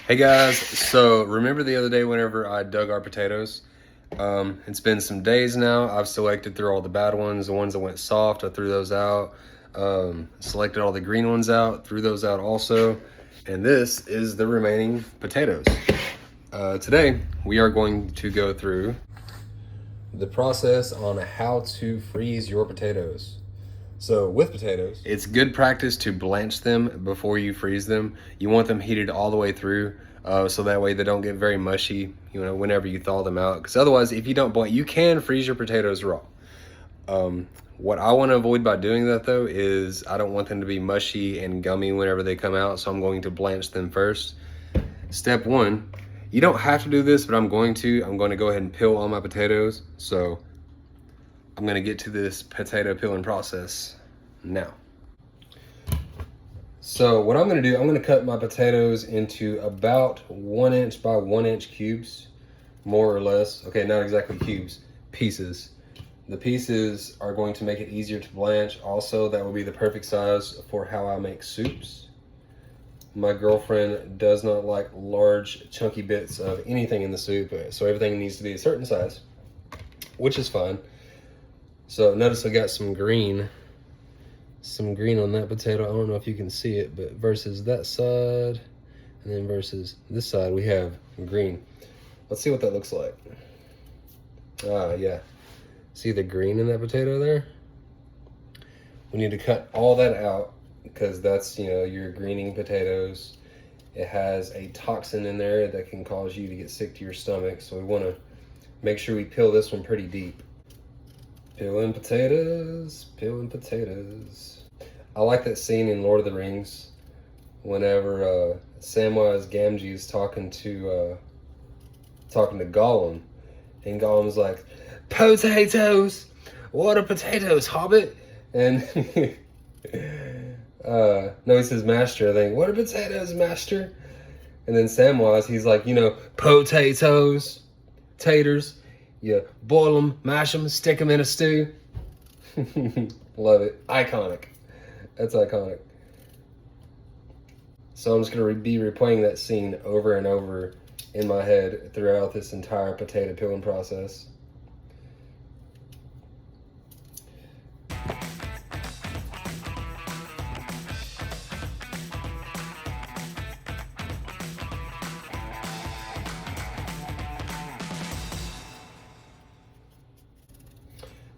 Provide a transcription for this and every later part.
Hey guys, so remember the other day whenever I dug our potatoes? It's been some days now. I've selected through all the bad ones, the ones that went soft, I threw those out. Selected all the green ones out, threw those out also. And this is the remaining potatoes. Today, we are going to go through the process on how to freeze your potatoes. So with potatoes, it's good practice to blanch them before you freeze them. You want them heated all the way through, so that way they don't get very mushy, whenever you thaw them out. Because otherwise, if you don't blanch, you can freeze your potatoes raw. What I want to avoid by doing that though is I don't want them to be mushy and gummy whenever they come out, so I'm going to blanch them first. Step one, you don't have to do this, but I'm going to go ahead and peel all my potatoes. So I'm gonna get to this potato peeling process now. So what I'm gonna do, I'm gonna cut my potatoes into about 1 inch by 1 inch cubes, more or less. Okay, not exactly cubes, pieces. The pieces are going to make it easier to blanch. Also, that will be the perfect size for how I make soups. My girlfriend does not like large chunky bits of anything in the soup, so everything needs to be a certain size, which is fine. So notice I got some green on that potato. I don't know if you can see it, but versus that side, and then versus this side, we have green. Let's see what that looks like. Yeah. See the green in that potato there? We need to cut all that out because that's, your greening potatoes. It has a toxin in there that can cause you to get sick to your stomach. So we want to make sure we peel this one pretty deep. Peeling potatoes, peeling potatoes. I like that scene in Lord of the Rings whenever Samwise Gamgee is talking to Gollum, and Gollum's like, "Potatoes! What are potatoes, Hobbit?" And no, he says master, I think. "What are potatoes, master?" And then Samwise, he's like, potatoes, taters. You boil them, mash them, stick them in a stew. Love it. Iconic. That's iconic. So I'm just going to be replaying that scene over and over in my head throughout this entire potato peeling process.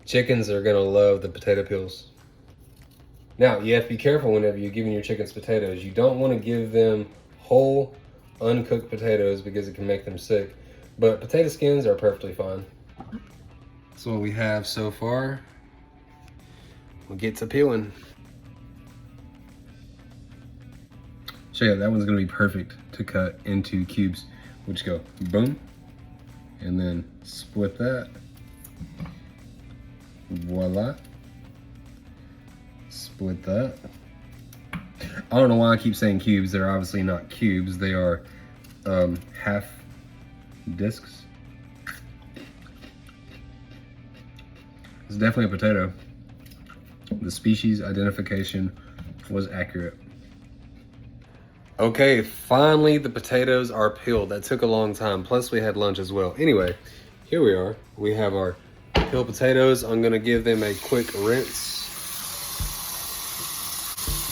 Chickens are gonna love the potato peels. Now, you have to be careful whenever you're giving your chickens potatoes. You don't want to give them whole, uncooked potatoes because it can make them sick. But potato skins are perfectly fine. So what we have so far, we'll get to peeling. So yeah, that one's gonna be perfect to cut into cubes. We'll just go boom, and then split that. Voila. Split that. I don't know why I keep saying cubes. They're obviously not cubes. They are half discs. It's definitely a potato. The species identification was accurate. Okay, finally the potatoes are peeled. That took a long time. Plus we had lunch as well. Anyway, here we are. We have our peeled potatoes. I'm gonna give them a quick rinse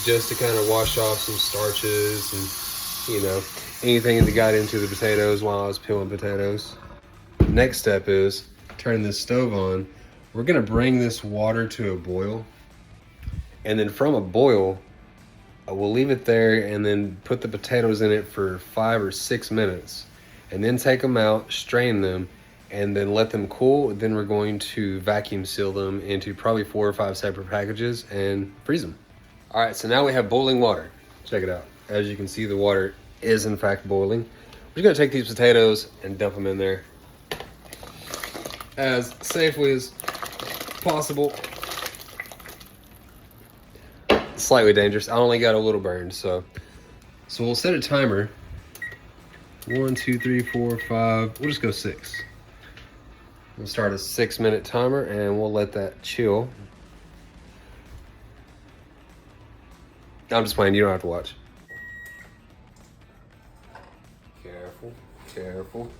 just to kind of wash off some starches and anything that got into the potatoes while I was peeling potatoes. Next step is turn this stove on. We're gonna bring this water to a boil, and then from a boil we'll leave it there and then put the potatoes in it for 5 or 6 minutes, and then take them out, strain them, and then let them cool. Then we're going to vacuum seal them into probably 4 or 5 separate packages and freeze them. All right, so now we have boiling water. Check it out. As you can see, the water is in fact boiling. We're just gonna take these potatoes and dump them in there as safely as possible. Slightly dangerous. I only got a little burned, so we'll set a timer. 1, 2, 3, 4, 5. We'll just go 6. We'll start a 6-minute timer and we'll let that chill. I'm just playing, you don't have to watch. Careful, careful.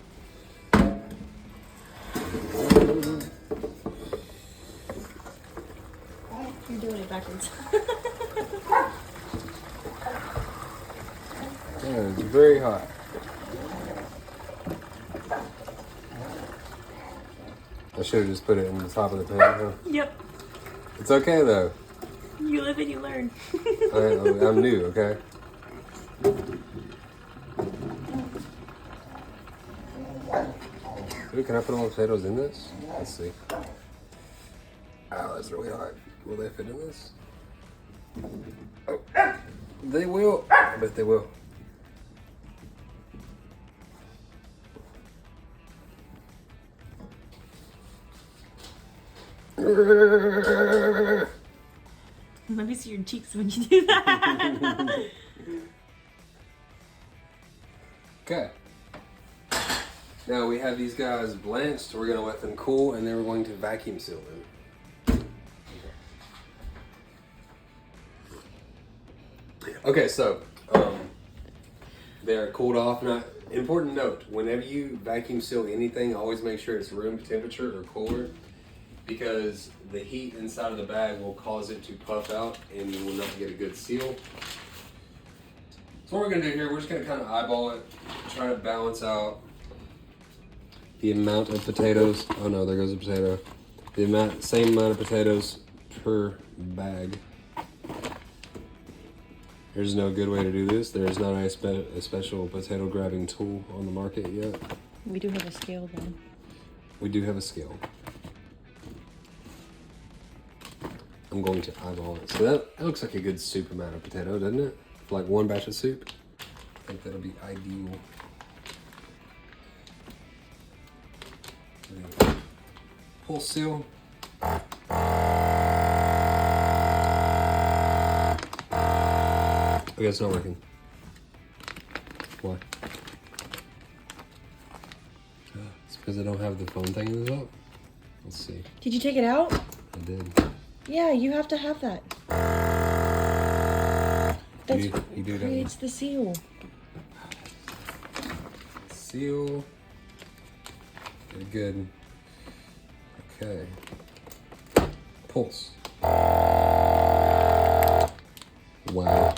You're doing it backwards. Yeah, it's very hot. I should have just put it in the top of the pan, huh? Yep. It's okay though. You live and you learn. I'm new, okay? Ooh, can I put all the potatoes in this? Let's see. Ow, that's really hot. Will they fit in this? Oh, they will. I bet they will. Let me see your cheeks when you do that. Okay. Now we have these guys blanched. We're gonna let them cool, and then we're going to vacuum seal them. Okay, so they're cooled off. Now, important note: whenever you vacuum seal anything, always make sure it's room temperature or cooler, because the heat inside of the bag will cause it to puff out, and you will not get a good seal. So what we're gonna do here, we're just gonna kind of eyeball it, try to balance out the amount of potatoes. Oh no, there goes a potato. The same amount of potatoes per bag. There's no good way to do this. There is not a special potato grabbing tool on the market yet. We do have a scale though. We do have a scale. I'm going to eyeball it. So that looks like a good soup amount of potato, doesn't it? For like one batch of soup. I think that'll be ideal. Pull seal. Okay, it's not working. Why? It's because I don't have the phone thing in the top. Let's see. Did you take it out? I did. Yeah, you have to have that. That's You do creates the seal. Seal. Very good. Okay. Pulse. Wow.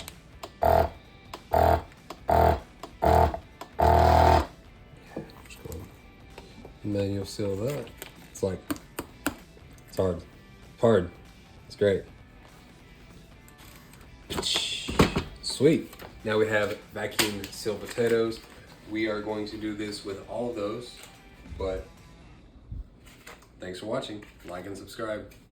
Manual seal that. It's like, it's hard. It's hard. It's great. Sweet. Now we have vacuum sealed potatoes. We are going to do this with all of those, but thanks for watching. Like and subscribe.